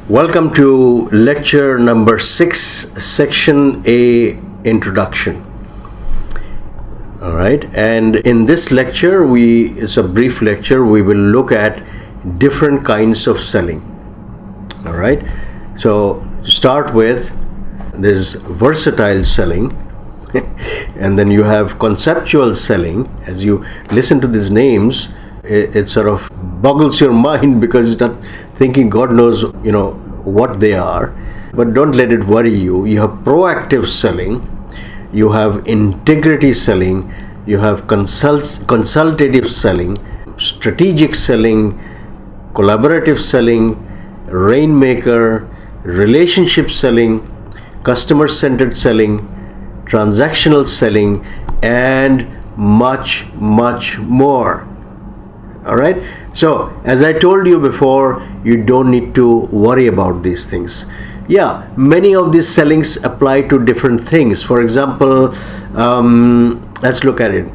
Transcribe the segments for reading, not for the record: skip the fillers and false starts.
Welcome to lecture number 6, section A, introduction. All right, and in this lecture, it's a brief lecture. We will look at different kinds of selling. All right, so to start with, there's versatile selling, and then you have conceptual selling. As you listen to these names, it sort of boggles your mind because you start thinking God knows, what they are. But don't let it worry you. You have proactive selling, you have integrity selling, you have consultative selling, strategic selling, collaborative selling, rainmaker, relationship selling, customer-centered selling, transactional selling, and much, much more. All right. So, as I told you before, you don't need to worry about these things. Yeah, many of these sellings apply to different things. For example, let's look at it.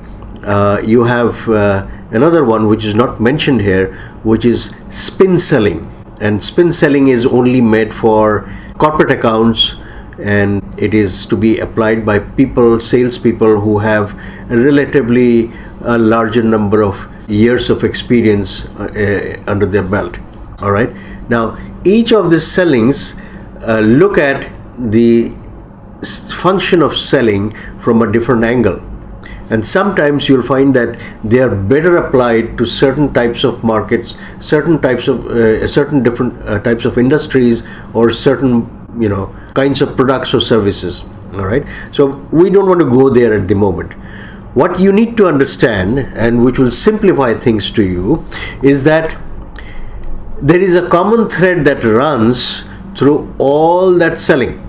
You have another one which is not mentioned here, which is spin selling. And spin selling is only made for corporate accounts, and it is to be applied by salespeople who have a relatively larger number of years of experience under their belt. All right. Now, each of these sellings look at the function of selling from a different angle, and sometimes you'll find that they are better applied to certain types of markets, certain different types of industries, or certain kinds of products or services. All right. So we don't want to go there at the moment. What you need to understand, and which will simplify things to you, is that there is a common thread that runs through all that selling.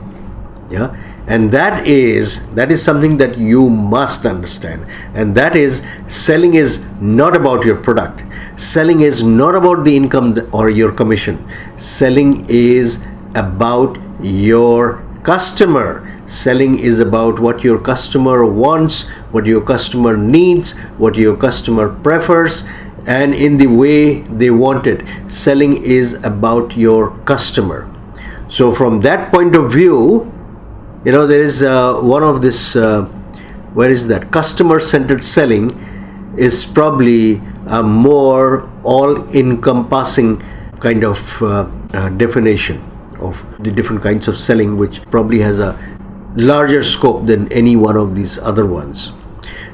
Yeah, and that is something that you must understand, and that is selling is not about your product. Selling is not about the income or your commission. Selling is about your customer. Selling is about what your customer wants, what your customer needs, what your customer prefers, and in the way they want it. Selling is about your customer. So from that point of view, there is one of this, where is that? Customer-centered selling is probably a more all-encompassing kind of definition of the different kinds of selling, which probably has a larger scope than any one of these other ones.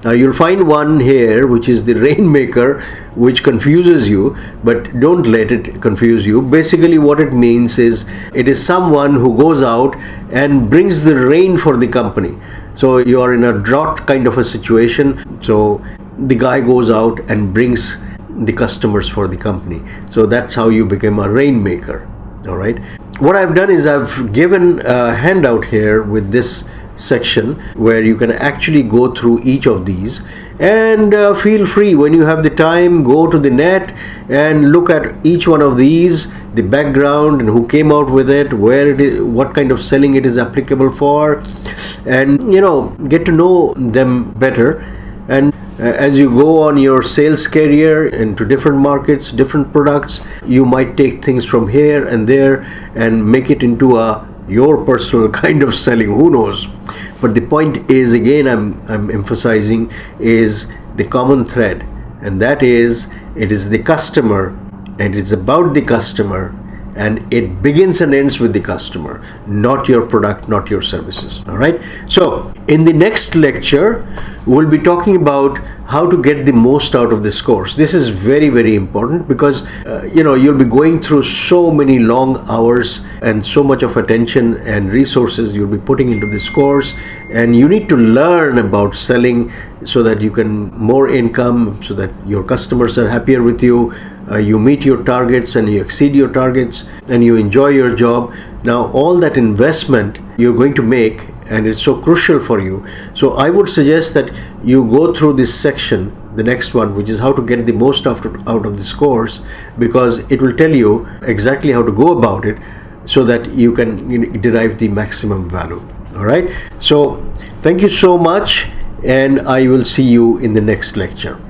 Now you'll find one here which is the rainmaker, which confuses you, but don't let it confuse you. Basically what it means is it is someone who goes out and brings the rain for the company. So you are in a drought kind of a situation, so the guy goes out and brings the customers for the company. So that's how you become a rainmaker. All right. What I've done is I've given a handout here with this section where you can actually go through each of these, and feel free when you have the time, go to the net and look at each one of these, the background and who came out with it, where it is, what kind of selling it is applicable for, and get to know them better. And as you go on your sales career into different markets, different products, you might take things from here and there and make it into your personal kind of selling. Who knows? But the point is, again, I'm emphasizing, is the common thread, and that is it is the customer, and it's about the customer, and it begins and ends with the customer, not your product, not your services. All right. So in the next lecture, we'll be talking about how to get the most out of this course. This is very, very important because, you'll be going through so many long hours and so much of attention and resources you'll be putting into this course. And you need to learn about selling so that you can more income, so that your customers are happier with you, you meet your targets and you exceed your targets, and you enjoy your job. Now, all that investment you're going to make, and it's so crucial for you. So I would suggest that you go through this section, the next one, which is how to get the most out of this course, because it will tell you exactly how to go about it so that you can derive the maximum value. All right. So thank you so much, and I will see you in the next lecture.